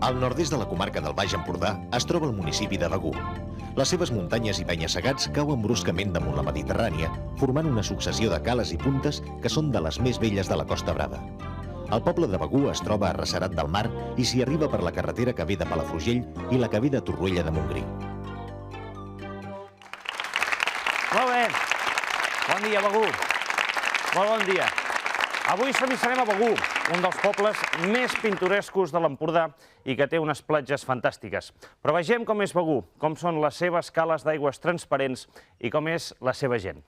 Al nord-est de la comarca del Baix Empordà es troba el municipi de Begur. Les seves muntanyes i penya-segats cauen bruscament damunt la Mediterrània, formant una successió de cales i puntes que són de les més belles de la Costa Brava. El poble de Begur es troba arrecerat del mar i s'hi arriba per la carretera que ve de Palafrugell i la que ve de Torroella de Montgrí. Molt bé. Bon dia, Begur. Molt bon dia. Avui s'avisarem a Begur, un dels pobles més pintorescos de l'Empordà i que té unes platges fantàstiques. Però vegem com és Begur, com són les seves cales d'aigües transparents i com és la seva gent.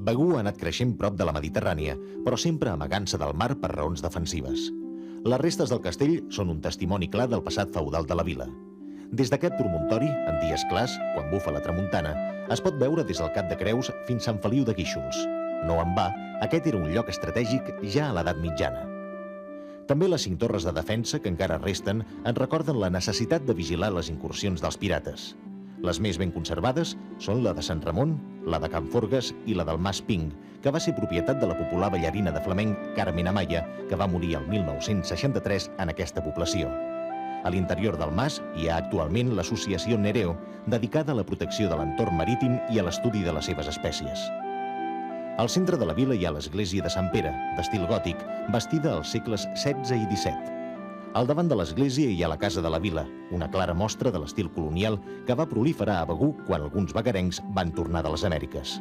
Begur ha anat creixent prop de la Mediterrània, però sempre amagant-se del mar per raons defensives. Les restes del castell són un testimoni clar del passat feudal de la vila. Des d'aquest promontori, en dies clars, quan bufa la tramuntana, es pot veure des del Cap de Creus fins a Sant Feliu de Guíxols. No en va, aquest era un lloc estratègic ja a l'edat mitjana. També les 5 torres de defensa que encara resten ens recorden la necessitat de vigilar les incursions dels pirates. Les més ben conservades són la de Sant Ramon, la de Can Forgues i la del Mas Ping, que va ser propietat de la popular ballarina de flamenc Carmen Amaya, que va morir el 1963 en aquesta població. A l'interior del mas hi ha actualment l'associació Nereo, dedicada a la protecció de l'entorn marítim i a l'estudi de les seves espècies. Al centre de la vila hi ha l'església de Sant Pere, d'estil gòtic, bastida als segles XVI i XVII. Al davant de l'església hi ha la Casa de la Vila, una clara mostra de l'estil colonial que va proliferar a Begur quan alguns bagarencs van tornar de les Amèriques.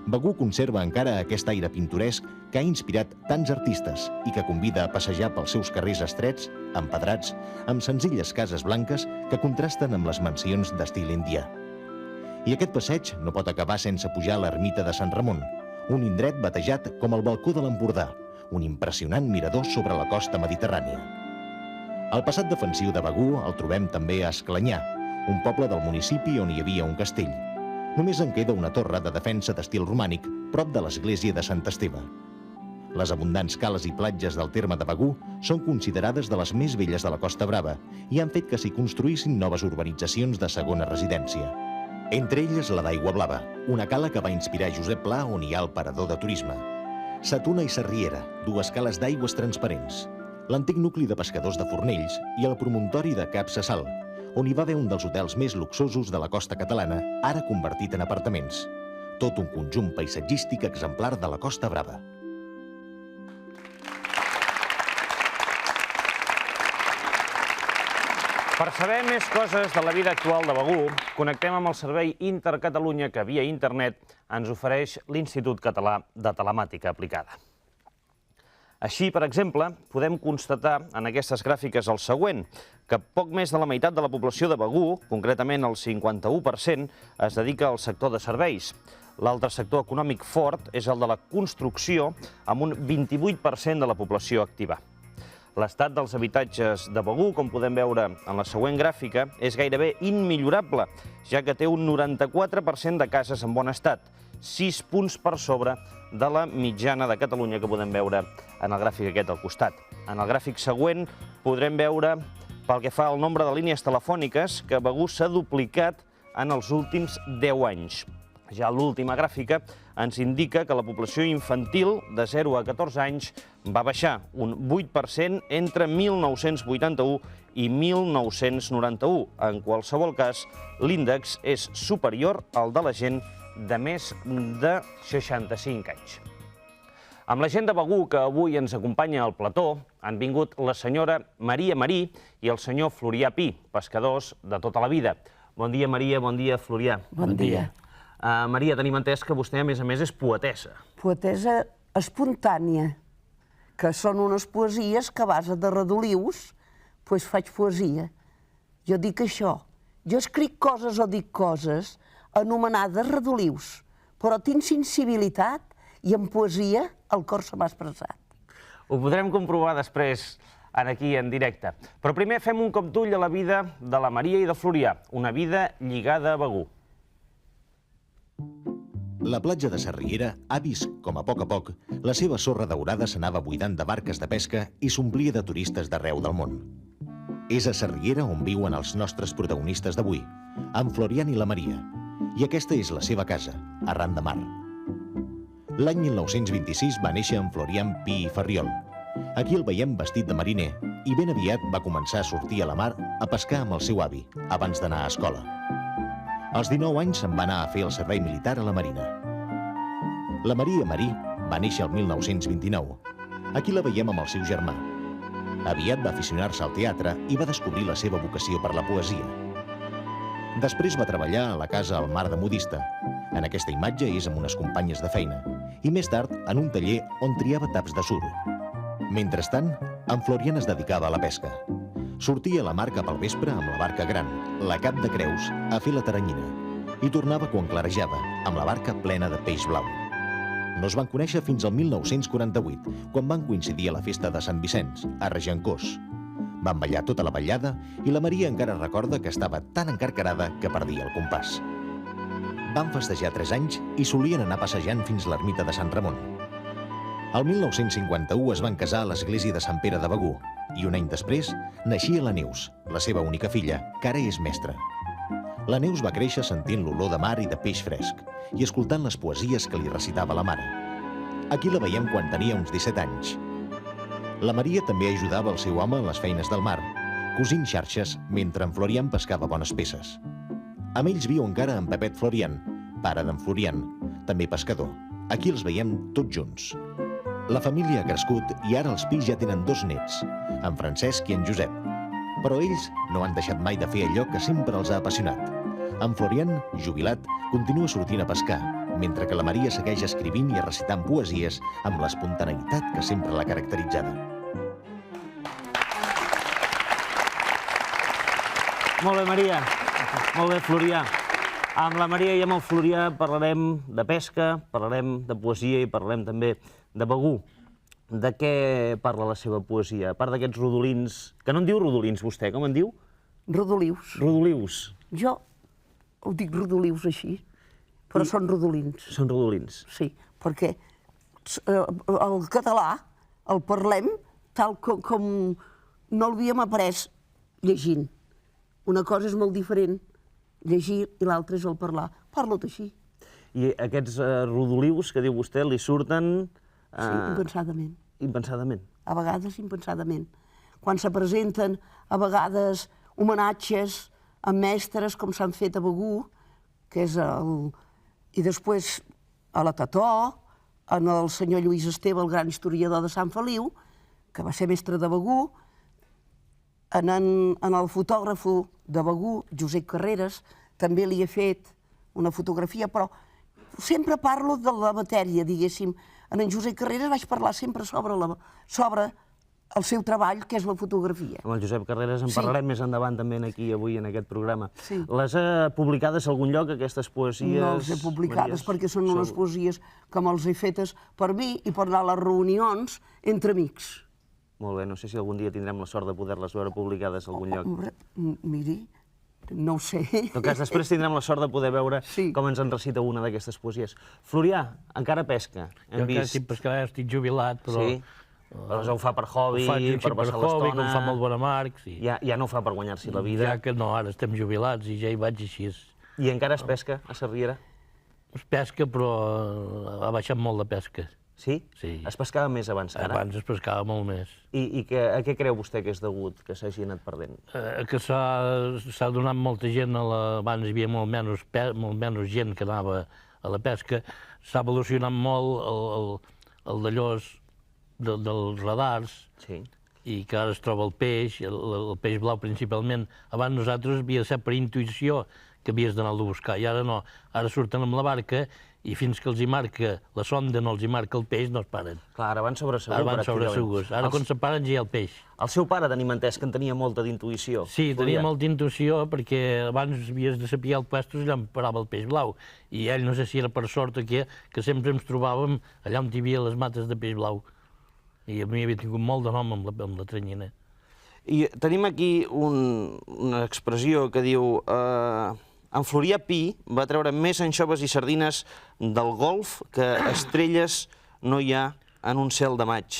Begur conserva encara aquest aire pintoresc que ha inspirat tants artistes i que convida a passejar pels seus carrers estrets, empedrats, amb senzilles cases blanques que contrasten amb les mansions d'estil indià. I aquest passeig no pot acabar sense pujar a l'ermita de Sant Ramon, un indret batejat com el balcó de l'Empordà, un impressionant mirador sobre la costa mediterrània. El passat defensiu de Begur el trobem també a Esclanyà, un poble del municipi on hi havia un castell. Només en queda una torre de defensa d'estil romànic, prop de l'església de Sant Esteve. Les abundants cales i platges del terme de Begur són considerades de les més belles de la Costa Brava i han fet que s'hi construïssin noves urbanitzacions de segona residència. Entre elles la d'Aigua Blava, una cala que va inspirar Josep Pla on hi ha el parador de turisme. Sa Tuna i Sarriera, 2 cales d'aigües transparents. L'antic nucli de pescadors de Fornells i el promontori de Cap Sassal, on hi va haver un dels hotels més luxosos de la costa catalana, ara convertit en apartaments. Tot un conjunt paisatgístic exemplar de la Costa Brava. Per saber més coses de la vida actual de Begur, connectem amb el servei Intercatalunya que via internet ens ofereix l'Institut Català de Telemàtica Aplicada. Així, per exemple, podem constatar en aquestes gràfiques el següent, que poc més de la meitat de la població de Begur, concretament el 51%, es dedica al sector de serveis. L'altre sector econòmic fort és el de la construcció, amb un 28% de la població activa. L'estat dels habitatges de Begur, com podem veure en la següent gràfica, és gairebé immillorable, ja que té un 94% de cases en bon estat, 6 punts per sobre de la mitjana de Catalunya que podem veure en el gràfic aquest al costat. En el gràfic següent podrem veure, pel que fa al nombre de línies telefòniques, que Begur s'ha duplicat en els últims 10 anys. Ja l'última gràfica ens indica que la població infantil de 0 a 14 anys va baixar un 8% entre 1981 i 1991. En qualsevol cas, l'índex és superior al de la gent de més de 65 anys. Amb la gent de Begur, que avui ens acompanya al plató, han vingut la senyora Maria Marí i el senyor Florià Pi, pescadors de tota la vida. Bon dia, Maria, bon dia, Florià. Bon dia. Maria, tenim entès que vostè, a més, és poetessa. Poetessa espontània, que són unes poesies que a base de redolius faig poesia. Jo dic això. Jo escric coses o dic coses anomenades redolius, però tinc sensibilitat i en poesia el cor se m'ha expressat. Ho podrem comprovar després aquí en directe. Però primer fem un cop d'ull a la vida de la Maria i de Florià, una vida lligada a Begur. La platja de Sarriera ha vist com a poc, la seva sorra daurada s'anava buidant de barques de pesca i s'omplia de turistes d'arreu del món. És a Sarriera on viuen els nostres protagonistes d'avui, en Florian i la Maria, i aquesta és la seva casa, arran de mar. L'any 1926 va néixer en Florian Pi i Ferriol. Aquí el veiem vestit de mariner, i ben aviat va començar a sortir a la mar a pescar amb el seu avi, abans d'anar a escola. Als 19 anys se'n va anar a fer el servei militar a la Marina. La Maria Marí va néixer el 1929. Aquí la veiem amb el seu germà. Aviat va aficionar-se al teatre i va descobrir la seva vocació per la poesia. Després va treballar a la casa al Mar de modista. En aquesta imatge és amb unes companyes de feina i més tard en un taller on triava taps de suro. Mentrestant, en Florian es dedicava a la pesca. Sortia a la mar cap al vespre amb la barca gran, la Cap de Creus, a fer la taranyina, i tornava quan clarejava, amb la barca plena de peix blau. No es van conèixer fins al 1948, quan van coincidir a la festa de Sant Vicenç, a Regencós. Van ballar tota la ballada i la Maria encara recorda que estava tan encarcarada que perdia el compàs. Van festejar 3 anys i solien anar passejant fins a l'ermita de Sant Ramon. El 1951 es van casar a l'església de Sant Pere de Begur i un any després naixia la Neus, la seva única filla, que ara és mestra. La Neus va créixer sentint l'olor de mar i de peix fresc i escoltant les poesies que li recitava la mare. Aquí la veiem quan tenia uns 17 anys. La Maria també ajudava el seu home en les feines del mar, cosint xarxes mentre en Florian pescava bones peces. Amb ells viu encara en Pepet Florian, pare d'en Florian, també pescador. Aquí els veiem tots junts. La família ha crescut i ara els fills ja tenen 2 nets, en Francesc i en Josep. Però ells no han deixat mai de fer allò que sempre els ha apassionat. En Florian, jubilat, continua sortint a pescar, mentre que la Maria segueix escrivint i recitant poesies amb l'espontaneïtat que sempre l'ha caracteritzada. Molt bé, Maria. Molt bé, Florià. Amb la Maria i amb el Florià parlarem de pesca, parlarem de poesia i parlarem també de Begur. De què parla la seva poesia? A part d'aquests rodolins... Que no en diu rodolins, vostè, com en diu? Rodolius. Rodolius. Jo ho dic rodolius així, però són rodolins. Són rodolins. Sí, perquè el català el parlem tal com no l'havíem après llegint. Una cosa és molt diferent, llegir, i l'altra és el parlar. Parlo-te així. I aquests rodolius que diu vostè li surten... Sí, impensadament. Impensadament. A vegades impensadament. Quan se presenten a vegades homenatges a mestres com s'han fet a Begur, que és el... I després a la Tató, en el senyor Lluís Esteve, el gran historiador de Sant Feliu, que va ser mestre de Begur, en el fotògraf de Begur, Josep Carreras, també li he fet una fotografia, però sempre parlo de la matèria, diguéssim. En Josep Carreras vaig parlar sempre sobre el seu treball, que és la fotografia. Amb el Josep Carreras en parlarem més endavant també aquí, avui, en aquest programa. Sí. Les ha publicades a algun lloc, aquestes poesies? No les he publicades perquè són unes poesies que me'ls he fetes per mi i per anar a les reunions entre amics. Molt bé, no sé si algun dia tindrem la sort de poder-les veure publicades a algun lloc. Miri, no ho sé. En tot cas, després tindrem la sort de poder veure com ens en recita una d'aquestes poesies. Florià, encara pesca. Jo encara estic pescant, estic jubilat, però... Sí? Però ho fa per hobby, per passar l'estona... que ho fa molt bon amarg, sí. Ja no ho fa per guanyar-s'hi la vida. Ja que no, ara estem jubilats i ja hi vaig així. I encara es pesca a Sarriera? Es pesca, però ha baixat molt de pesca. Sí? Sí. Es pescava més abans que ara? Abans es pescava molt més. I a què creu vostè que és degut que s'hagi anat perdent? Que s'ha donat molta gent, abans hi havia molt menys gent que anava a la pesca, s'ha evolucionat molt el d'allòs dels radars, i que ara es troba el peix blau principalment. Abans nosaltres havia de ser per intuïció que havies d'anar-lo a buscar, i ara no. Ara surten amb la barca i fins que els hi marca la sonda, no els hi marca el peix, no es paren. Clar, ara van sobre segur. Ara van sobre segurs. Ara quan se paren ja hi ha el peix. El seu pare tenim entès que en tenia molta d'intuïció. Sí, tenia molta intuïció perquè abans havies de saber el puestos allà on parava el peix blau. I ell, no sé si era per sort o què, que sempre ens trobàvem allà on hi havia les mates de peix blau. I a mi havia tingut molt de nom amb la tranyina. I tenim aquí una expressió que diu... En Florià Pi va treure més anxoves i sardines del golf que estrelles no hi ha en un cel de maig.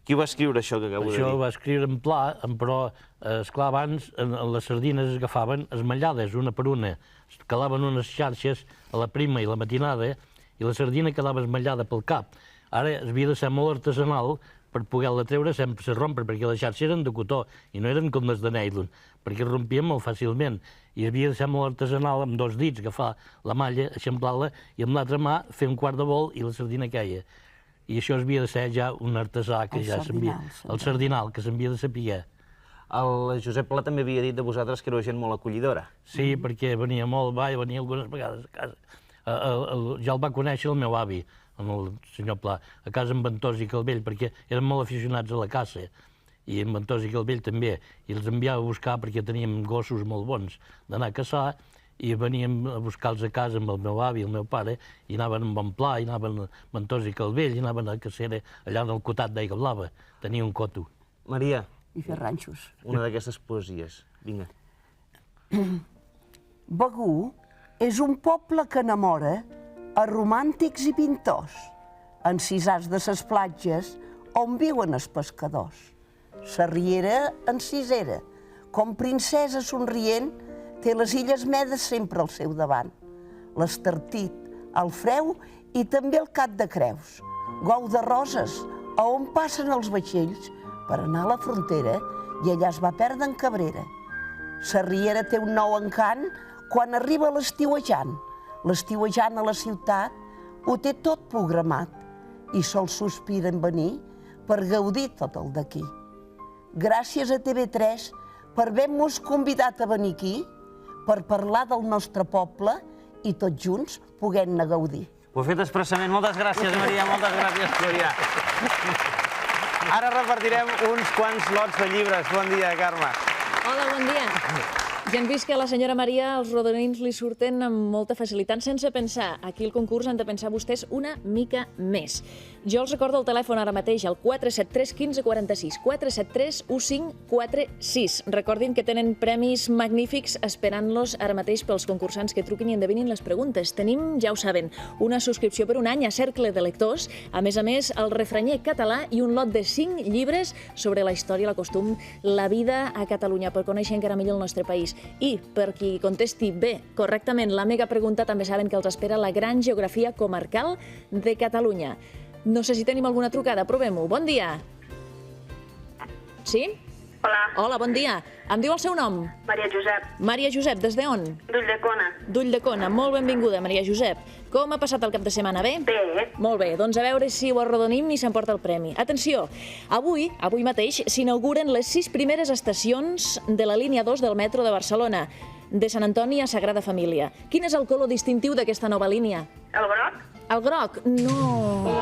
Qui va escriure això que acabo de dir? Això ho va escriure en pla, però, esclar, abans les sardines es agafaven esmallades, una per una. Es calaven unes xarxes a la prima i la matinada i la sardina quedava esmallada pel cap. Ara havia de ser molt artesanal per poder-la treure sempre se rompen, perquè les xarxes eren de cotó i no eren com les de nylon, perquè es rompien molt fàcilment. I havia de ser molt artesanal, amb 2 dits, agafar la malla, eixamplar-la, i amb l'altra mà fer un quart de vol i la sardina queia. I això havia de ser ja un artesà que ja s'havia... El sardinal, que s'havia de saber. El Josep Pla també havia dit de vosaltres que éreu gent molt acollidora. Sí, perquè venia molt, venia algunes vegades a casa. Ja el va conèixer el meu avi, el senyor Pla, a casa amb Ventós i Calvell, perquè eren molt aficionats a la caça, i en Ventós i Calvell també, i els enviava a buscar perquè teníem gossos molt bons d'anar a caçar, i veníem a buscar-los a casa amb el meu avi i el meu pare, i anaven amb en Pla, i anaven a Ventós i Calvell, i anaven a cacera allà en el cotat d'Aigua Blava. Tenia un coto. Maria. I fer ranxos. Una d'aquestes poesies. Vinga. Begur és un poble que enamora a romàntics i pintors, encisats de ses platges on viuen els pescadors. Sa riera encisera, com princesa somrient, té les illes Medes sempre al seu davant. L'Estartit, el Freu i també el Cap de Creus. Gou de Roses, a on passen els vaixells per anar a la frontera i allà es va perdre en Cabrera. Sa riera té un nou encant quan arriba l'estiuejant. L'estiuejant a la ciutat ho té tot programat i sol sospira en venir per gaudir tot el d'aquí. Gràcies a TV3 per haver-nos convidat a venir aquí per parlar del nostre poble i tots junts poguem-ne gaudir. Ho he fet expressament. Moltes gràcies, Maria. Moltes gràcies, Florià. Ara repartirem uns quants lots de llibres. Bon dia, Carme. Hola, bon dia. Ja hem vist que a la senyora Maria els rodonins li surten amb molta facilitat, sense pensar. Aquí al concurs han de pensar vostès una mica més. Jo els recordo el telèfon ara mateix, el 473 15 46, 473 1546. Recordin que tenen premis magnífics esperant-los ara mateix pels concursants que truquin i endevinin les preguntes. Tenim, ja ho saben, una subscripció per un any a Cercle de Lectors, a més, el refranyer català i un lot de 5 llibres sobre la història, la costum, la vida a Catalunya, per conèixer encara millor el nostre país. I per qui contesti bé, correctament, la mega pregunta, també saben que els espera la gran geografia comarcal de Catalunya. No sé si tenim alguna trucada, provem-ho. Bon dia. Sí? Hola. Hola, bon dia. Em diu el seu nom? Maria Josep. Maria Josep, des d'on? d'Ulldecona. D'Ulldecona. Molt benvinguda, Maria Josep. Com ha passat el cap de setmana? Bé? Bé. Molt bé, doncs a veure si ho arrodonim i s'emporta el premi. Atenció, avui mateix, s'inauguren les 6 primeres estacions de la línia 2 del metro de Barcelona, de Sant Antoni a Sagrada Família. Quin és el color distintiu d'aquesta nova línia? El groc? El groc? No.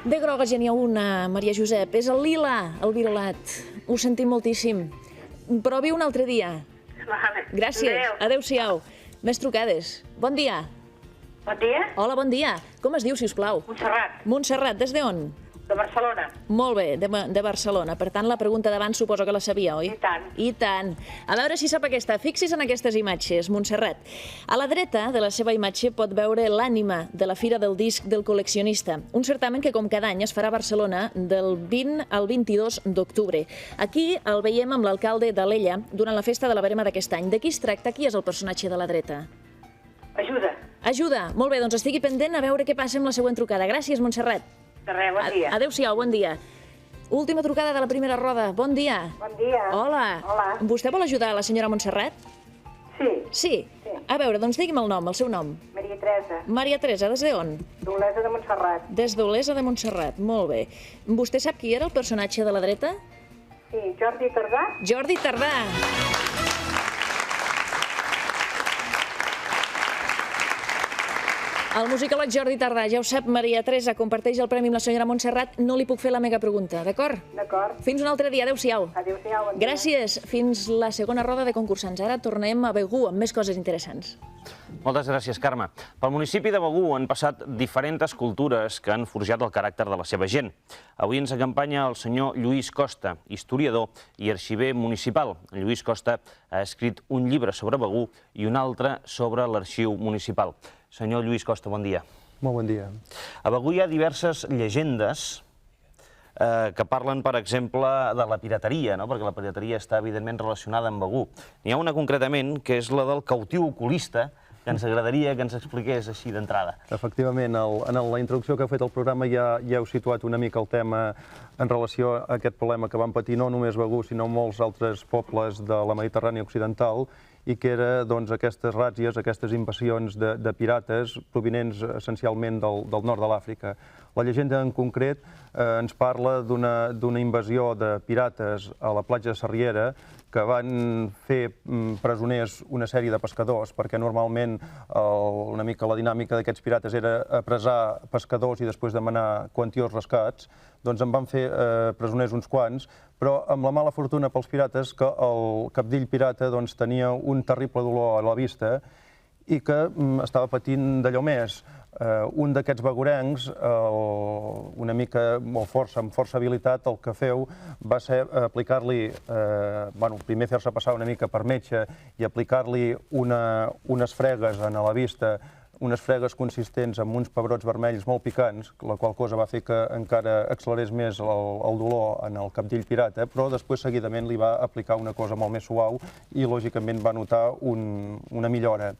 De groga ja n'hi ha una, Maria Josep. És el lila, el violat. Ho sentim moltíssim. Provi un altre dia. Vale. Gràcies. Adéu-siau. Més trucades. Bon dia. Bon dia. Hola, bon dia. Com es diu, si us plau? Montserrat, Montserrat, des d'on? de Barcelona. Molt bé, de Barcelona. Per tant, la pregunta d'abans suposo que la sabia, oi? I tant. I tant. A veure si sap aquesta. Fixis en aquestes imatges, Montserrat. A la dreta de la seva imatge pot veure l'ànima de la Fira del Disc del Col·leccionista, un certamen que, com cada any, es farà a Barcelona del 20 al 22 d'octubre. Aquí el veiem amb l'alcalde d'Alella durant la festa de la Verema d'aquest any. De qui es tracta? Qui és el personatge de la dreta? Ajuda. Ajuda. Molt bé, doncs estigui pendent a veure què passa amb la següent trucada. Gràcies, Montserrat. De res, bon dia. Adéu-siau, bon dia. Última trucada de la primera roda. Bon dia. Bon dia. Hola. Hola. Vostè vol ajudar la senyora Montserrat? Sí. Sí? Sí. A veure, doncs digui'm el nom, el seu nom. Maria Teresa, Maria Teresa, des d'on? d'Olesa de Montserrat. Des d'Olesa de Montserrat, molt bé. Vostè sap qui era el personatge de la dreta? Sí, Jordi Tardà. Jordi Tardà. El musicòleg Jordi Tardà, ja ho sap, Maria Teresa, comparteix el premi amb la senyora Montserrat. No li puc fer la mega pregunta, d'acord? D'acord. Fins un altre dia, adéu-siau. Adéu-siau, bon dia. Gràcies. Fins la segona roda de concursants. Ara tornem a Begur amb més coses interessants. Moltes gràcies, Carme. Pel municipi de Begur han passat diferents cultures que han forjat el caràcter de la seva gent. Avui ens acompanya el senyor Lluís Costa, historiador i arxiver municipal. En Lluís Costa ha escrit un llibre sobre Begur i un altre sobre l'arxiu municipal. Senyor Lluís Costa, bon dia. Molt bon dia. A Begur hi ha diverses llegendes que parlen, per exemple, de la pirateria, perquè la pirateria està, evidentment, relacionada amb Begur. N'hi ha una, concretament, que és la del cautiu oculista, que ens agradaria que ens expliqués així d'entrada. Efectivament, en la introducció que ha fet el programa ja heu situat una mica el tema en relació a aquest problema que van patir no només Begur, sinó molts altres pobles de la Mediterrània occidental, i que era aquestes ràtzies, aquestes invasions de pirates provinents essencialment del nord de l'Àfrica. La llegenda en concret ens parla d'una invasió de pirates a la platja de Sarriera que van fer presoners una sèrie de pescadors, perquè normalment una mica la dinàmica d'aquests pirates era apressar pescadors i després demanar quantiosos rescats. Doncs en van fer presoners uns quants, però amb la mala fortuna pels pirates que el cabdill pirata tenia un terrible dolor a la vista i que estava patint d'allò més. Un d'aquests begurencs, amb força habilitat, el que feu va ser aplicar-li, primer fer-se passar una mica per metge i aplicar-li unes fregues a la vista, unes fregues consistents amb uns pebrots vermells molt picants, la qual cosa va fer que encara accelerés més el dolor en el cabdill pirata, però després seguidament li va aplicar una cosa molt més suau i lògicament va notar una millora.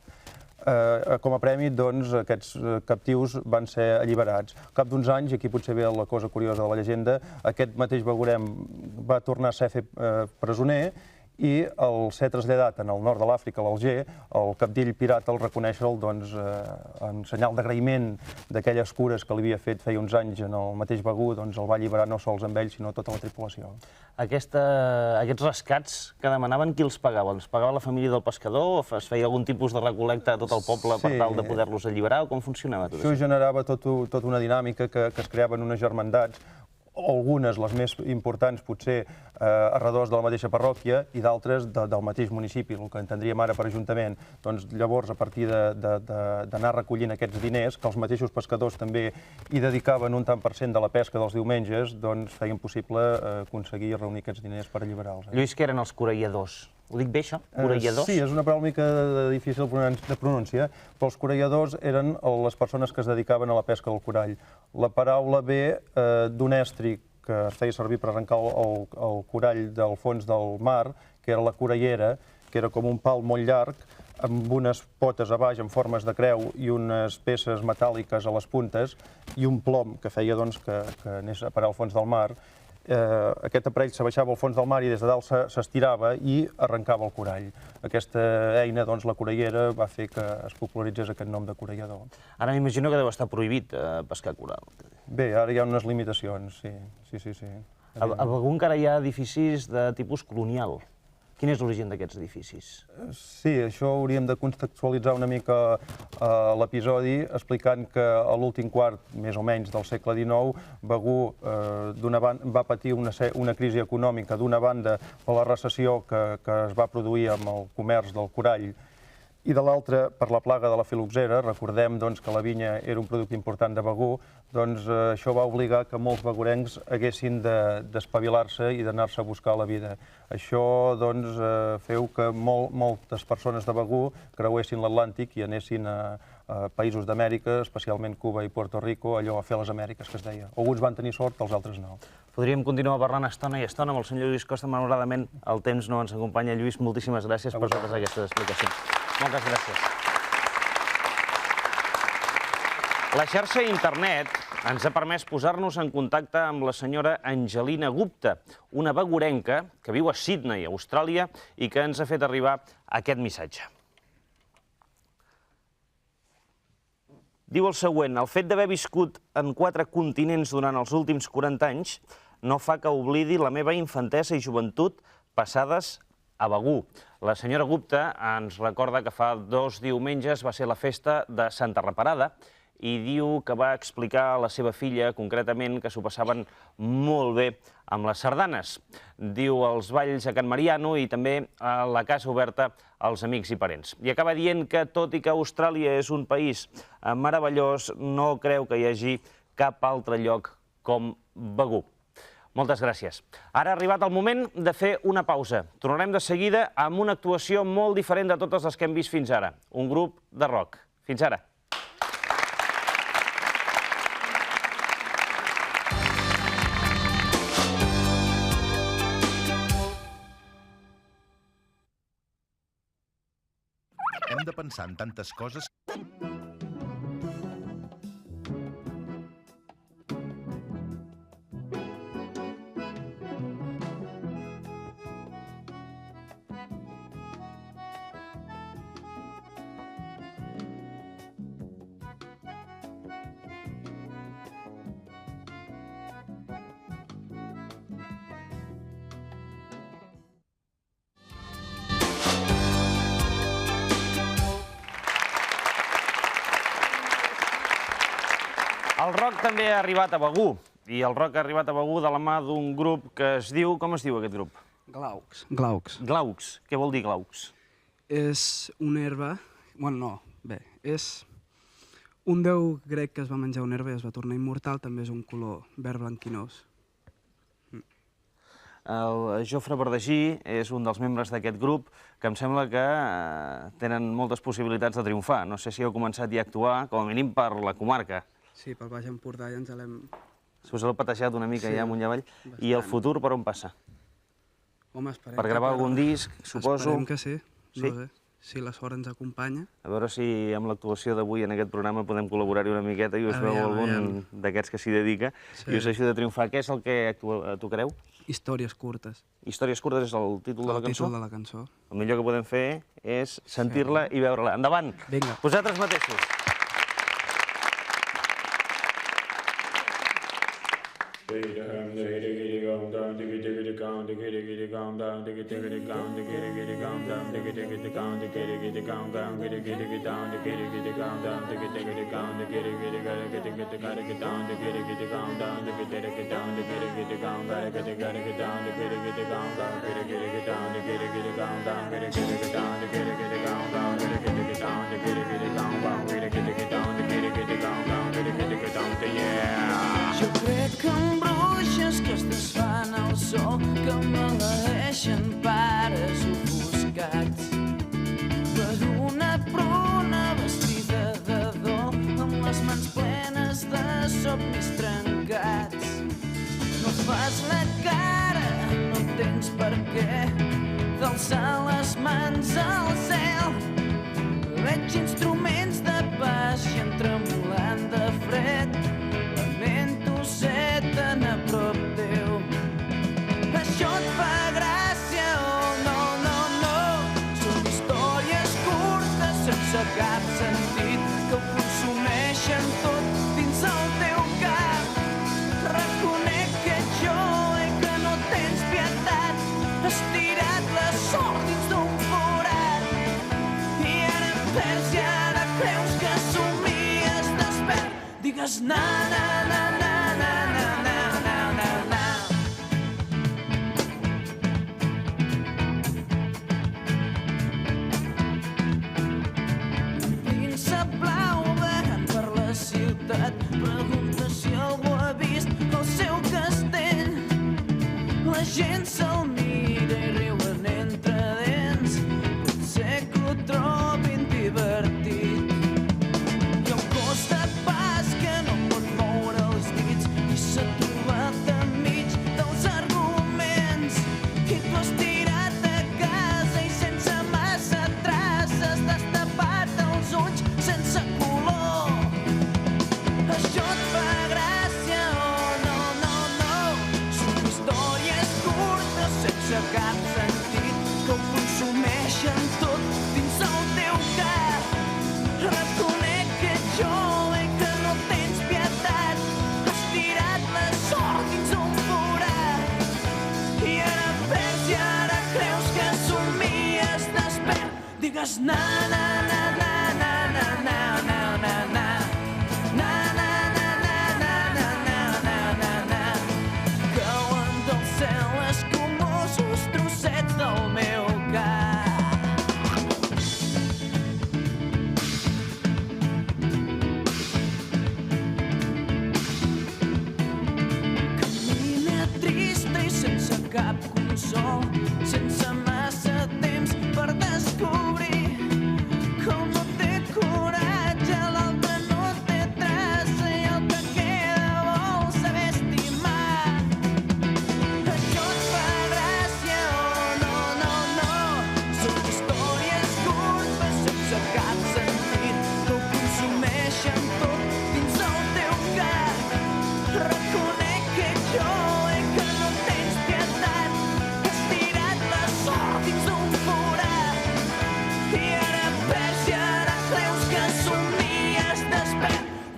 Com a premi, aquests captius van ser alliberats. Al cap d'uns anys, i aquí potser ve la cosa curiosa de la llegenda, aquest mateix begurem va tornar a ser fet presoner i al ser traslladat en el nord de l'Àfrica, a l'Alger, el cabdill pirata, al reconèixer-lo en senyal d'agraïment d'aquelles cures que li havia fet feia uns anys en el mateix Begur, el va alliberar no sols amb ell, sinó tota la tripulació. Aquests rescats que demanaven, qui els pagava? Els pagava la família del pescador o es feia algun tipus de recol·lecta a tot el poble per tal de poder-los alliberar? O com funcionava tot això? Això generava tota una dinàmica que es creaven unes germandats, algunes, les més importants, potser arredors de la mateixa parròquia i d'altres del mateix municipi, el que entendríem ara per ajuntament. Doncs llavors, a partir d'anar recollint aquests diners, que els mateixos pescadors també hi dedicaven un tant per cent de la pesca dels diumenges, doncs feien possible aconseguir reunir aquests diners per alliberar-los. Lluís, què eren els corelladors? Ho dic bé, això? Corelladors? Sí, és una paraula una mica difícil de pronunciar, però els corelladors eren les persones que es dedicaven a la pesca del corall. La paraula ve d'un estri que es feia servir per arrencar el corall del fons del mar, que era la corallera, que era com un pal molt llarg, amb unes potes a baix en formes de creu i unes peces metàl·liques a les puntes i un plom que feia que anés a parar al fons del mar. Aquest aparell s'abaixava al fons del mar i des de dalt s'estirava i arrencava el corall. Aquesta eina, la corallera, va fer que es popularitzés aquest nom de corallador. Ara m'imagino que deu estar prohibit pescar coral. Bé, ara hi ha unes limitacions, sí. A Begur encara hi ha edificis de tipus colonial. Quin és l'origen d'aquests edificis? Sí, això hauríem de contextualitzar una mica l'episodi explicant que a l'últim quart, més o menys, del segle XIX, Begur va patir una crisi econòmica, d'una banda per la recessió que es va produir amb el comerç del corall i de l'altra per la plaga de la filoxera. Recordem que la vinya era un producte important de Begur, això va obligar que molts begurencs haguessin d'espavilar-se i d'anar-se a buscar la vida. Això feu que moltes persones de Begur creuessin l'Atlàntic i anessin a països d'Amèrica, especialment Cuba i Puerto Rico, allò a fer les Amèriques, que es deia. Alguns van tenir sort, els altres no. Podríem continuar parlant estona i estona amb el senyor Lluís Costa, malauradament el temps no ens acompanya. Lluís, moltíssimes gràcies per totes aquestes explicacions. Moltes gràcies. La xarxa internet ens ha permès posar-nos en contacte amb la senyora Angelina Gupta, una begurenca que viu a Sydney, Austràlia, i que ens ha fet arribar aquest missatge. Diu el següent: el fet d'haver viscut en 4 continents durant els últims 40 anys no fa que oblidi la meva infantesa i joventut passades a Begur. La senyora Gupta ens recorda que fa 2 diumenges va ser la festa de Santa Reparada i diu que va explicar a la seva filla, concretament, que s'ho passaven molt bé amb les sardanes. Diu els balls a Can Mariano i també a la casa oberta als amics i parents. I acaba dient que, tot i que Austràlia és un país meravellós, no creu que hi hagi cap altre lloc com Begur. Moltes gràcies. Ara ha arribat el moment de fer una pausa. Tornarem de seguida amb una actuació molt diferent de totes les que hem vist fins ara. Un grup de rock. Fins ara. Hem de pensar en tantes coses... El rock també ha arribat a Begur, i el rock ha arribat a Begur de la mà d'un grup que es diu... Com es diu aquest grup? Glaucs. Glaucs. Glaucs. Què vol dir Glaucs? És una herba... Bueno, no, bé, és un déu grec que es va menjar una herba i es va tornar immortal, també és un color verd blanquinós. El Jofre Verdagí és un dels membres d'aquest grup que em sembla que tenen moltes possibilitats de triomfar. No sé si heu començat ja a actuar, com a mínim per la comarca. Sí, pel Baix Empordà ja ens l'hem... Us heu patejat una mica ja amunt i avall. I el futur per on passa? Home, esperem... Per gravar algun disc, suposo? Esperem que sí. Sí? No sé, si la sort ens acompanya. A veure si amb l'actuació d'avui en aquest programa podem col·laborar-hi una miqueta i us veu algun d'aquests que s'hi dedica i us ajuda a triomfar. Què és el que tocareu? Històries curtes. Històries curtes és el títol de la cançó? El títol de la cançó. El millor que podem fer és sentir-la i veure-la. Endavant! Vinga. Vosaltres mateixos. Jo crec que en bruixes que es desfan al sol, que maleeixen pares ofuscats per una pruna vestida de dol, amb les mans plenes de somnis trencats. No fas la cara, no tens per què d'alçar les mans al cel. Veig instruments de pas i entremolant de fred, lamento ser tan a prop teu. Això et fa gràcia, oh no, no, no. Són històries curtes sense cap sentit que ho consumeixen tot dins el teu cap. Reconec que ets jove i que no tens pietat, has tirat la sort dins d'un forat i ara em perds i ara creus que somies despert. Digues na, na, na, na, na, na, na, na, na, na. Príncep blau vagant per la ciutat, pregunta si algú ha vist el seu castell. La gent se'l mira i riuen entre dents, potser que ho trobin divertit. I el cos de pas que no pot moure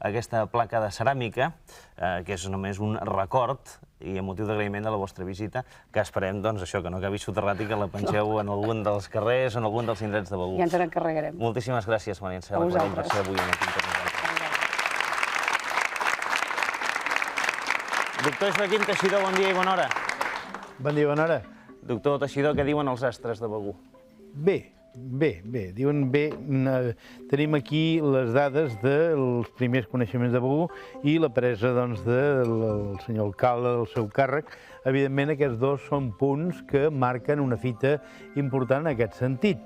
aquesta placa de ceràmica, que és només un record i a motiu d'agraïment de la vostra visita, que esperem, doncs, això, que no acabi soterrat i que la pengeu en algun dels carrers o en algun dels indrets de Begur. Ja ens n'encarregarem. Moltíssimes gràcies, Maria Ansela, per la inversió avui aquí amb nosaltres. Doctor Joaquim Teixidor, bon dia i bona hora. Bon dia i bona hora. Doctor Teixidor, què diuen els astres de Begur? Bé, diuen bé. Tenim aquí les dades dels primers coneixements de Begur i la presa del senyor alcalde del seu càrrec. Evidentment, aquests dos són punts que marquen una fita important en aquest sentit.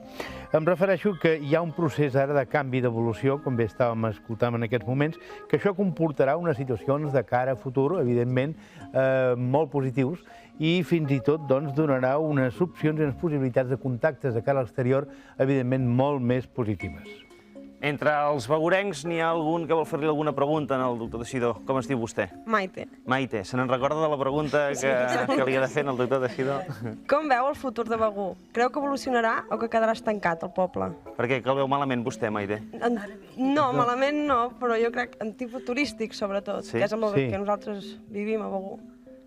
Em refereixo que hi ha un procés ara de canvi d'evolució, com bé estàvem escoltant en aquests moments, que això comportarà unes situacions de cara a futur, evidentment, molt positius, i fins i tot donarà unes opcions i unes possibilitats de contactes de cara a l'exterior, evidentment, molt més positives. Entre els begurencs n'hi ha algun que vol fer-li alguna pregunta al doctor Teixidor. Com es diu vostè? Maite. Maite, se n'en recorda de la pregunta que li ha de fer al doctor Teixidor? Com veu el futur de Begur? Creu que evolucionarà o que quedarà estancat el poble? Per què? Que el veu malament vostè, Maite? No, malament no, però jo crec en tipus turístic, sobretot, que és amb el que nosaltres vivim a Begur.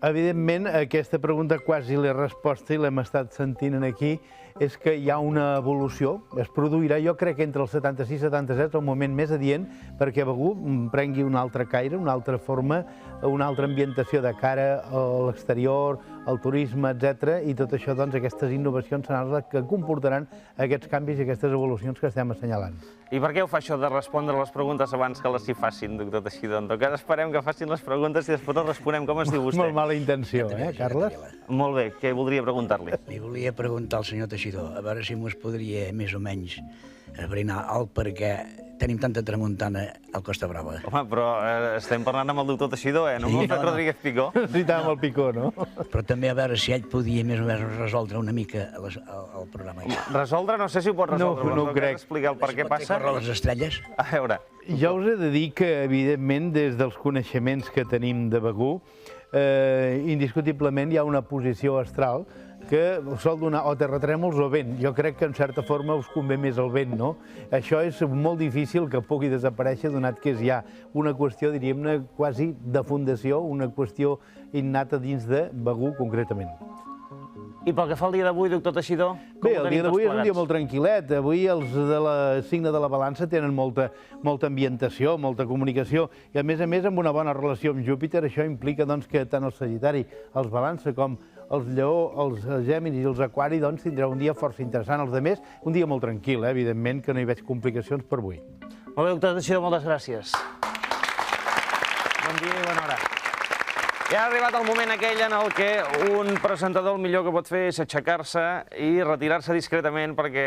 Evidentment, aquesta pregunta quasi l'he resposta i l'hem estat sentint aquí, és que hi ha una evolució, es produirà, jo crec que entre el 76 i 77 és el moment més adient perquè Begur prengui un altre caire, una altra forma, una altra ambientació de cara a l'exterior, al turisme, etc. I tot això, doncs, aquestes innovacions seran les que comportaran aquests canvis i aquestes evolucions que estem assenyalant. I per què ho fa això de respondre les preguntes abans que les s'hi facin, doctor Teixidor? En tot cas, esperem que facin les preguntes i després les responem. Com es diu vostè? Molt mala intenció, Carles? Molt bé, què voldria preguntar-li? Li volia preguntar al senyor Teixidor, a veure si mos podria més o menys esbrinar el per què tenim tanta tramuntana al Costa Brava. Home, però estem parlant amb el doctor Teixidor, no amb el Rodríguez Picó. Necessitàvem el Picó, no? Però també a veure si ell podia més o menys resoldre una mica el programa. Resoldre? No sé si ho pot resoldre. No ho crec. Explicar el per què passa? Les estrelles? A veure. Jo us he de dir que, evidentment, des dels coneixements que tenim de Begur, indiscutiblement hi ha una posició astral que sol donar o terratrèmols o vent. Jo crec que en certa forma us convé més el vent, no? Això és molt difícil que pugui desaparèixer, donat que és ja una qüestió, diríem-ne, quasi de fundació, una qüestió innata dins de Begur, concretament. I pel que fa al dia d'avui, doctor Teixidor, com Bé, ho el tenim dia tots d'avui és un dia plegats? molt tranquil·let. Avui els de la signe de la balança tenen molta ambientació, molta comunicació i, a més, amb una bona relació amb Júpiter. Això implica que tant el Sagitari, els balança, com els Lleó, els Gèminis i els Aquari, tindrà un dia força interessant. Els altres, un dia molt tranquil, evidentment, que no hi veig complicacions per avui. Molt bé, doctor Teixidor, moltes gràcies. Bon dia i bona hora. Ja ha arribat el moment aquell en el que un presentador el millor que pot fer és aixecar-se i retirar-se discretament perquè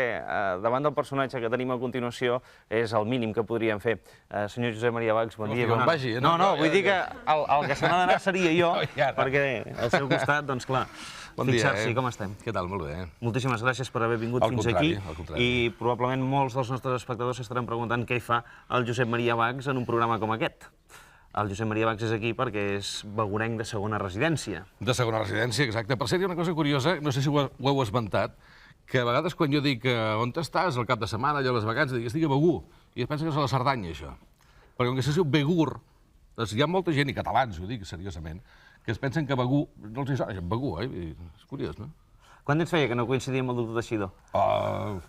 davant del personatge que tenim a continuació és el mínim que podríem fer. Senyor Josep Maria Bacs, bon dia. No, vull dir que el que se n'ha d'anar seria jo, perquè al seu costat, doncs clar, fixar-s'hi com estem. Què tal? Molt bé. Moltíssimes gràcies per haver vingut fins aquí i probablement molts dels nostres espectadors s'estaran preguntant què hi fa el Josep Maria Bacs en un programa com aquest. El Josep Maria Bacs és aquí perquè és begurenc de segona residència. De segona residència, exacte. Per cert, hi ha una cosa curiosa, no sé si ho heu esmentat, que a vegades quan jo dic on estàs el cap de setmana, allò a les vacances, dic estic a Begur, i es pensa que és a la Cerdanya, això. Perquè com que se diu Begur, doncs hi ha molta gent, i catalans, ho dic seriosament, que es pensen que Begur, no els hi sona, Begur, és curiós, no? Quant temps feia que no coincidia amb el doctor Teixidor?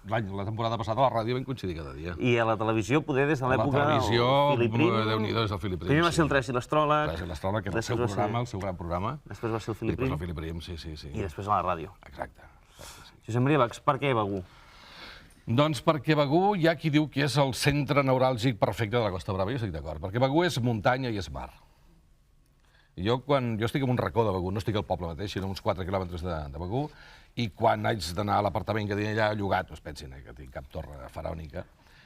La temporada passada a la ràdio vam coincidir cada dia. I a la televisió, poder des de l'època del Filip Prim? Déu-n'hi-do, és el Filip Prim. Primer va ser el Tres i l'Astròleg. Tres i l'Astròleg, que era el seu programa, el seu gran programa. Després va ser el Filip Prim. Després el Filip Prim, sí. I després a la ràdio. Exacte. Josep Maria Bacs, per què Begur? Doncs perquè Begur hi ha qui diu que és el centre neuràlgic perfecte de la Costa Brava, jo estic d'acord, perquè Begur és muntanya i és mar. Jo estic en un racó de Begur, no estic al poble mateix, sinó uns 4 quilòmetres de Begur, i quan haig d'anar a l'apartament que tinc allà llogat, no es pensin que tinc cap torre faraònica,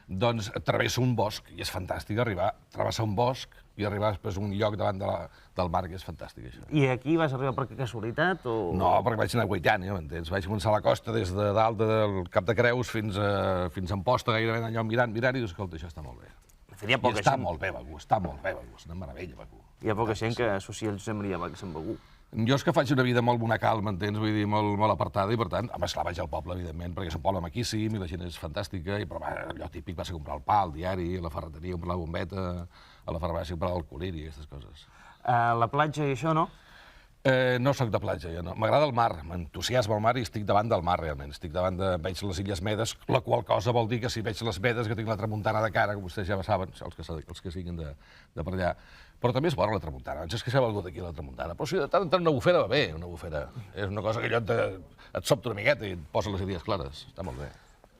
doncs travesso un bosc, i és fantàstic travessar un bosc i arribar després a un lloc davant del mar, que és fantàstic, això. I aquí vas arribar per casualitat o...? No, perquè vaig anar guaitant, m'entens? Vaig començar a la costa des de dalt del Cap de Creus fins a Amposta, gairebé allò mirant, i dius, escolta, això està molt bé. I està molt bé, Begur, és una meravella, Begur. Hi ha poca gent que associa el Josep Maria Bacs amb Begur. Jo és que faig una vida molt monacal, m'entens? Vull dir, molt apartada, i per tant, a més, clar, vaig al poble, evidentment, perquè és un poble maquíssim i la gent és fantàstica, però allò típic va ser comprar el pa, el diari, la ferreteria, comprar la bombeta, a la farmàcia per al coliri i aquestes coses. La platja i això, no? No sóc de platja, jo no. M'agrada el mar, m'entusiasma el mar i estic davant del mar, realment. Veig les Illes Medes, la qual cosa vol dir que si veig les Medes, que tinc la tramuntana de cara, que vostès ja saben, els que siguin de per allà. Però també és bona la tramuntana, ens queixava algú d'aquí la tramuntana. Però si de tant en tant una bufera va bé, una bufera. És una cosa que allò et sobta una miqueta i et posa les idees clares. Està molt bé.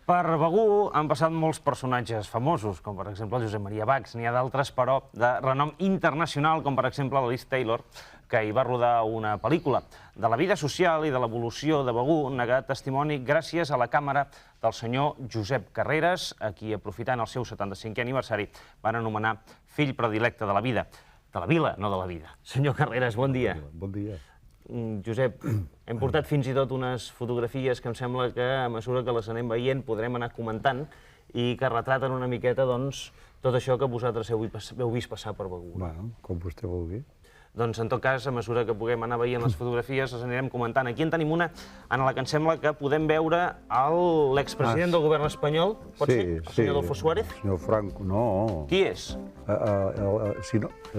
Per Begur han passat molts personatges famosos, com per exemple el Josep Maria Bax. N'hi ha d'altres, però, de renom internacional, com per exemple la Liz Taylor, que hi va rodar una pel·lícula. De la vida social i de l'evolució de Begur n'ha testimoni gràcies a la càmera del senyor Josep Carreras, a qui, aprofitant el seu 75è aniversari, van anomenar fill predilecte de la vida. De la vila, no de la vida. Senyor Carreras, bon dia. Bon dia. Josep, hem portat fins i tot unes fotografies que em sembla que, a mesura que les anem veient, podrem anar comentant i que retraten una miqueta, doncs, tot això que vosaltres heu vist passar per Begur. Bueno, com vostè vulgui. Doncs, en tot cas, a mesura que puguem anar veient les fotografies, les anirem comentant. Aquí en tenim una en la que em sembla que podem veure l'expresident del govern espanyol, pot ser? El senyor Adolfo Suárez? El senyor Franco, no. Qui és?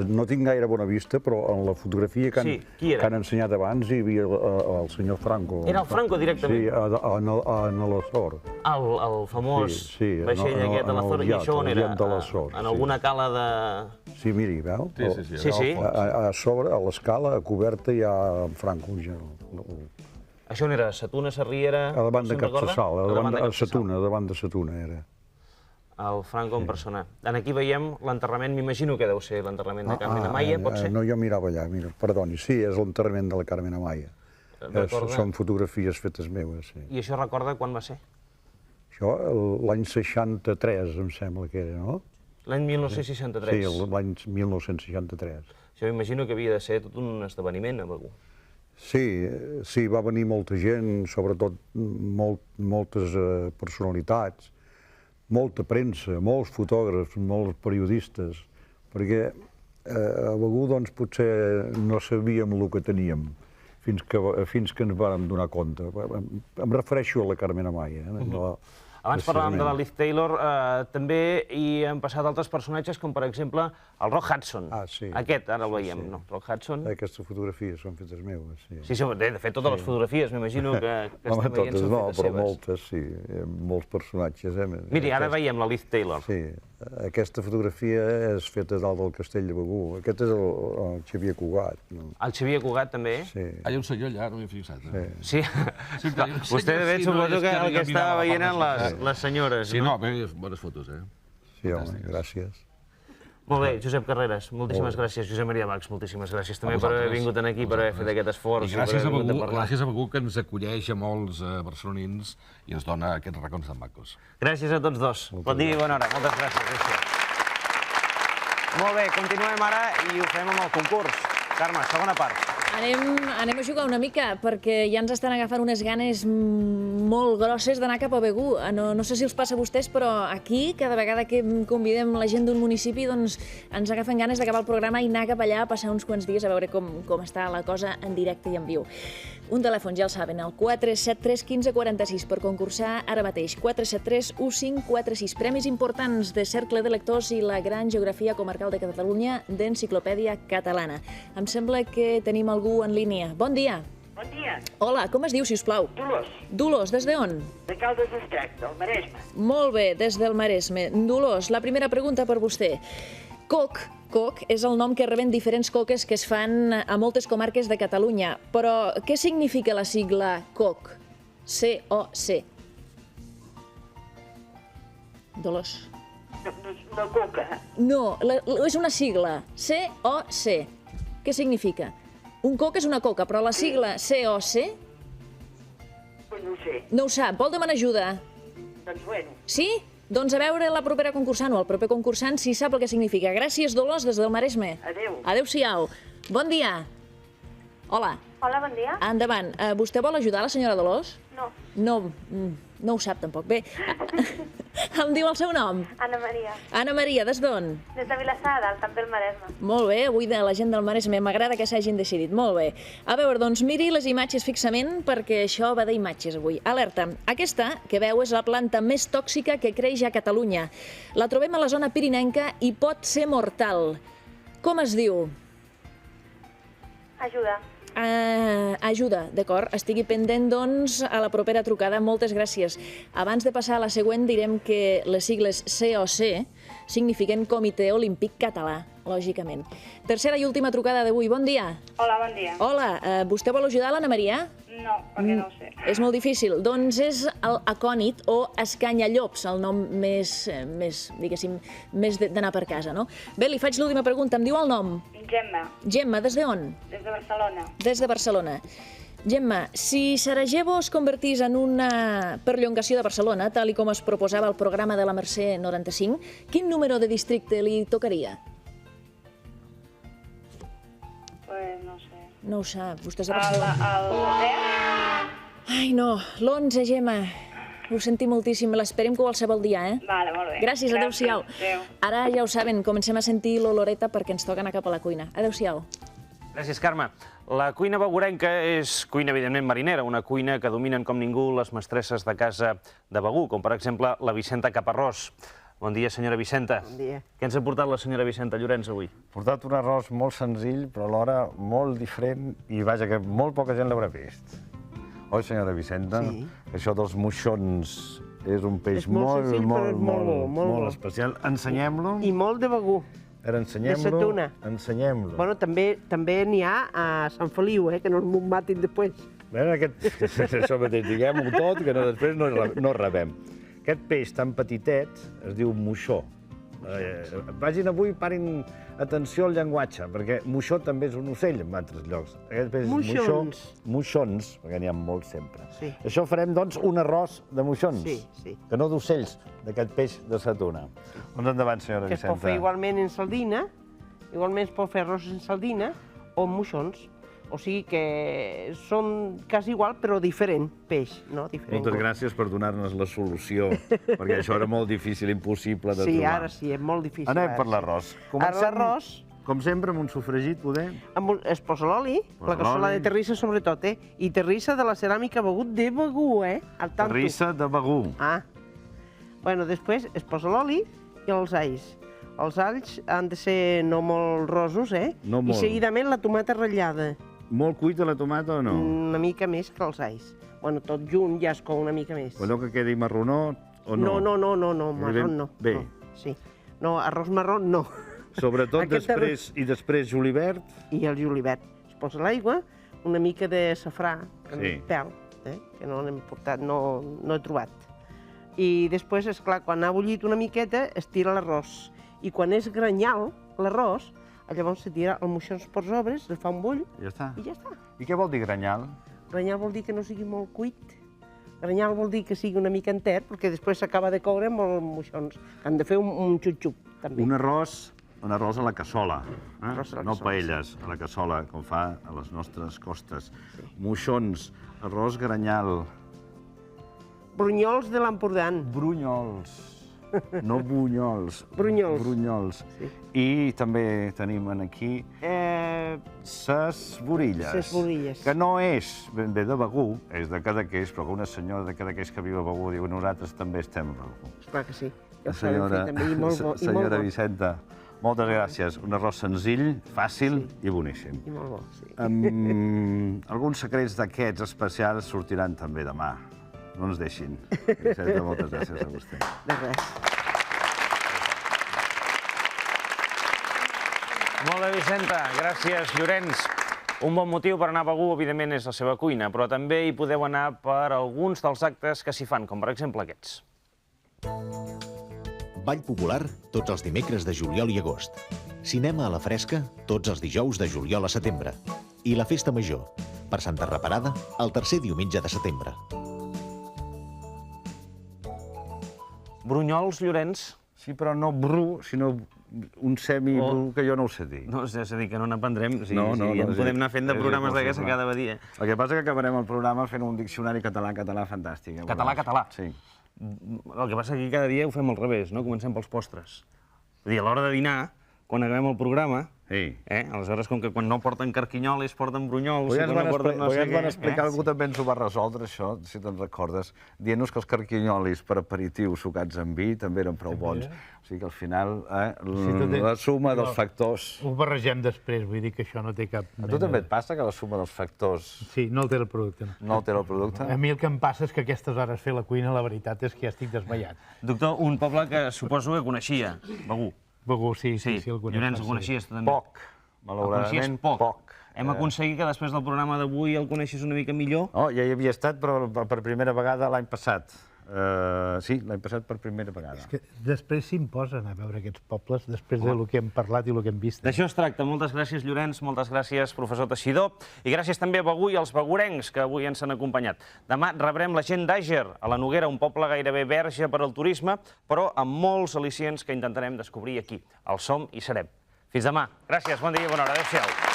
No tinc gaire bona vista, però en la fotografia que han ensenyat abans hi havia el senyor Franco. Era el Franco, directament? Sí, en l'Azor. El famós vaixell aquest a l'Azor. I això on era? En alguna cala de... Sí, miri, veu? Sí. A sobre, a l'escala, a coberta, hi ha en Franco. Això on era? Satuna, Sarriera... A davant de Castellsal, a Satuna, davant de Satuna era. El Franco en persona. Aquí veiem l'enterrament, m'imagino que deu ser l'enterrament de Carmen Amaya, pot ser? No, jo mirava allà, perdoni, sí, és l'enterrament de la Carmen Amaya. Són fotografies fetes meves, sí. I això recorda quan va ser? Això, l'any 63, em sembla que era, no? L'any 1963? Sí, l'any 1963. Això m'imagino que havia de ser tot un esdeveniment a Begur. Sí, va venir molta gent, sobretot moltes personalitats, molta premsa, molts fotògrafs, molts periodistes, perquè a Begur doncs potser no sabíem el que teníem fins que ens vam donar compte. Em refereixo a la Carmen Amaya. Abans parlàvem de la Liz Taylor, també hi han passat altres personatges, com per exemple el Rock Hudson. Aquest, ara el veiem, no? Rock Hudson. Aquestes fotografies són fetes meves, sí. Sí, de fet, totes les fotografies, m'imagino que estem veient són fetes seves. No, però moltes, sí. Molts personatges, Miri, ara veiem la Liz Taylor. Sí, aquesta fotografia és feta dalt del castell de Begur. Aquest és el Xavier Cugat. El Xavier Cugat, també? Sí. Hi ha un senyor allà, no m'hi he fixat. Sí. Vostè, de fet, suposo que el que estava veient eren les senyores. Sí, no, bones fotos, eh? Sí, home, gràcies. Molt bé, Josep Carreras, moltíssimes gràcies. Josep Maria Bax, moltíssimes gràcies també per haver vingut aquí, per haver fet aquest esforç. I gràcies a Begur, que ens acolleix a molts barcelonins i ens dona aquests racons tan macos. Gràcies a tots dos. Bon dia i bona hora. Moltes gràcies. Molt bé, continuem ara i ho fem amb el concurs. Carme, segona part. Anem a jugar una mica, perquè ja ens estan agafant unes ganes molt grosses d'anar cap a Begur. No sé si els passa a vostès, però aquí, cada vegada que convidem la gent d'un municipi, doncs ens agafen ganes d'acabar el programa i anar cap allà a passar uns quants dies a veure com està la cosa en directe i en viu. Un telèfon, ja el saben, el 473 15 46 per concursar ara mateix. 473 1546. Premis importants de Cercle de Lectors i la Gran Geografia Comarcal de Catalunya d'Enciclopèdia Catalana. Em sembla que tenim algú en línia. Bon dia. Bon dia. Hola, com es diu, sisplau? Dolors. Dolors, des d'on? De Caldes d'Estrac, del Maresme. Molt bé, des del Maresme. Dolors, la primera pregunta per vostè. Coc és el nom que reben diferents coques que es fan a moltes comarques de Catalunya. Però què significa la sigla COC? C-O-C. Dolors. No coca. No, és una sigla. C-O-C. Què significa? Un coc és una coca, però la sigla C-O-C... No ho sé. No ho sap. Vol demanar ajuda? Doncs bueno. Sí? Doncs a veure la propera concursant o el proper concursant si sap el que significa. Gràcies, Dolors, des del Maresme. Adéu. Adéu-siau. Bon dia. Hola. Hola, bon dia. Endavant. Vostè vol ajudar la senyora Dolors? No. No ho sap tampoc. Bé, Em diu el seu nom? Anna Maria. Anna Maria, des d'on? Des de Vilassar, del Camp del Maresme. Molt bé, avui de la gent del Maresme. M'agrada que s'hagin decidit. Molt bé. A veure, doncs miri les imatges fixament, perquè això va d'imatges avui. Alerta. Aquesta que veu és la planta més tòxica que creix a Catalunya. La trobem a la zona pirinenca i pot ser mortal. Com es diu? Ajuda. Ajuda, d'acord. Estigui pendent, doncs, a la propera trucada. Moltes gràcies. Abans de passar a la següent, direm que les sigles COC signifiquen Comitè Olímpic Català, lògicament. Tercera i última trucada d'avui. Bon dia. Hola, bon dia. Hola, vostè vol ajudar l'Anna Maria? No, perquè no ho sé. És molt difícil. Doncs és el acònit o escanyallops, el nom més diguéssim, més d'anar per casa, no? Bé, li faig l'última pregunta. Em diu el nom? Gemma. Gemma, des d'on? Des de Barcelona. Des de Barcelona. Gemma, si Sarajevo es convertís en una perllongació de Barcelona, tal com es proposava al programa de la Mercè 95, quin número de districte li tocaria? Pues no sé. No ho sap, vostè és de Barcelona. El Ai, no, l'11, Gemma. Ho senti moltíssim, l'esperem qualsevol dia, eh? Vale, molt bé. Gràcies, adéu-siau. Adéu. Ara ja ho saben, comencem a sentir l'oloreta perquè ens toca anar cap a la cuina. Adéu-siau. Gràcies, Carme. La cuina begurenca és cuina, evidentment, marinera, una cuina que dominen com ningú les mestresses de casa de Begur, com per exemple la Vicenta Caparrós. Bon dia, senyora Vicenta. Bon dia. Què ens ha portat la senyora Vicenta Llorenç avui? He portat un arròs molt senzill, però alhora molt diferent i vaja, que molt poca gent l'haurà vist. Oi, senyora Vicenta? Sí. Això dels moixons és un peix molt especial. Ensenyem-lo. I molt de Begur. Ara ensenyem-lo. Ensenyem-lo. Bueno, també n'hi ha a Sant Feliu, que no m'ho matin després. Bé, això mateix, diguem-ho tot, que després no rebem. Aquest peix tan petitet es diu moixó. Vagin avui, parin atenció al llenguatge, perquè moixó també és un ocell en altres llocs. Aquest peix és moixó. Moixons, perquè n'hi ha molts sempre. Això farem, doncs, un arròs de moixons, que no d'ocells, d'aquest peix de sa tuna. Doncs endavant, senyora Vicenta. Que es pot fer igualment en sardina, igualment es pot fer arròs en sardina o en moixons. O sigui que són quasi igual, però diferent peix, no? Moltes gràcies per donar-nos la solució, perquè això era molt difícil, impossible de trobar. Sí, ara sí, és molt difícil. Anem per l'arròs. L'arròs... Com sempre, amb un sofregit, poder? Es posa l'oli, la cassola de terrissa sobretot, i terrissa de la ceràmica Begur de Begur, al tanto. Terrissa de Begur. Bueno, després es posa l'oli i els alls. Els alls han de ser no molt rosos, No molt. I seguidament la tomata ratllada. Molt cuita la tomata o no? Una mica més que els alls. Bueno, tot junt ja es cou una mica més. Allò que quedi marronó o no? No, marró no. Bé. Sí. No, arròs marró no. Sobretot després julivert. I el julivert. Es posa l'aigua, una mica de safrà, en pèl, que no n'hem portat, no he trobat. I després, esclar, quan ha bullit una miqueta, es tira l'arròs. I quan és granyal, l'arròs, llavors se tira el moixons per sobre, se fa un bull i ja està. I què vol dir granyal? Granyal vol dir que no sigui molt cuit. Granyal vol dir que sigui una mica enter, perquè després s'acaba de coure amb els moixons. Han de fer un xup-xup, també. Un arròs a la cassola, no paelles, a la cassola, com fa a les nostres costes. Moixons, arròs granyal. Brunyols de l'Empordà. Brunyols. No bunyols. Brunyols. Brunyols. I també tenim aquí ses borilles. Ses borilles. Que no és ben bé de Begur, és de Cadaqués, però una senyora de Cadaqués que viu a Begur diu nosaltres també estem a Begur. Esclar que sí. Senyora Vicenta, moltes gràcies. Un arròs senzill, fàcil i boníssim. I molt bo, sí. Alguns secrets d'aquests especials sortiran també demà. No ens deixin. Vicenta, moltes gràcies a vostè. De res. Molt bé, Vicenta. Gràcies, Llorenç. Un bon motiu per anar a Begur, evidentment, és la seva cuina, però també hi podeu anar per alguns dels actes que s'hi fan, com per exemple aquests. Ball popular tots els dimecres de juliol i agost. Cinema a la fresca tots els dijous de juliol a setembre. I la festa major, per Santa Reparada, el tercer diumenge de setembre. Brunyols, Llorenç? Sí, però no bru, sinó un semi-bru, que jo no ho sé dir. No, és a dir, que no n'aprendrem. En podem anar fent de programes d'aquests cada dia. El que passa és que acabarem el programa fent un diccionari català-català fantàstic. Català-català? Sí. El que passa que cada dia ho fem al revés, no? Comencem pels postres. És a dir, a l'hora de dinar, quan acabem el programa, aleshores, com que quan no porten carquinyolis, porten brunyols... Ja ens van explicar, algú també ens ho va resoldre, això, si te'n recordes, dient-nos que els carquinyolis per aperitiu sucats amb vi també eren prou bons. O sigui que al final, la suma dels factors... Ho barregem després, vull dir que això no té cap... A tu també et passa que la suma dels factors... Sí, no altera el producte. No altera el producte? A mi el que em passa és que a aquestes hores fer la cuina, la veritat és que ja estic desmaiat. Doctor, un poble que suposo que coneixia, Begur. Begur, sí, el conec. Llorenç, el coneixies tu també? Poc, malauradament poc. Hem aconseguit que després del programa d'avui el coneixis una mica millor? Oh, ja hi havia estat, però per primera vegada l'any passat. Sí, l'any passat per primera vegada. És que després s'imposen a veure aquests pobles, després del que hem parlat i el que hem vist. D'això es tracta. Moltes gràcies, Llorenç, moltes gràcies, professor Teixidor, i gràcies també a Begur i als begurencs que avui ens han acompanyat. Demà rebrem la gent d'Àger, a la Noguera, un poble gairebé verge per al turisme, però amb molts al·licients que intentarem descobrir aquí. El som i serem. Fins demà. Gràcies, bon dia i bona hora. Adéu-siau.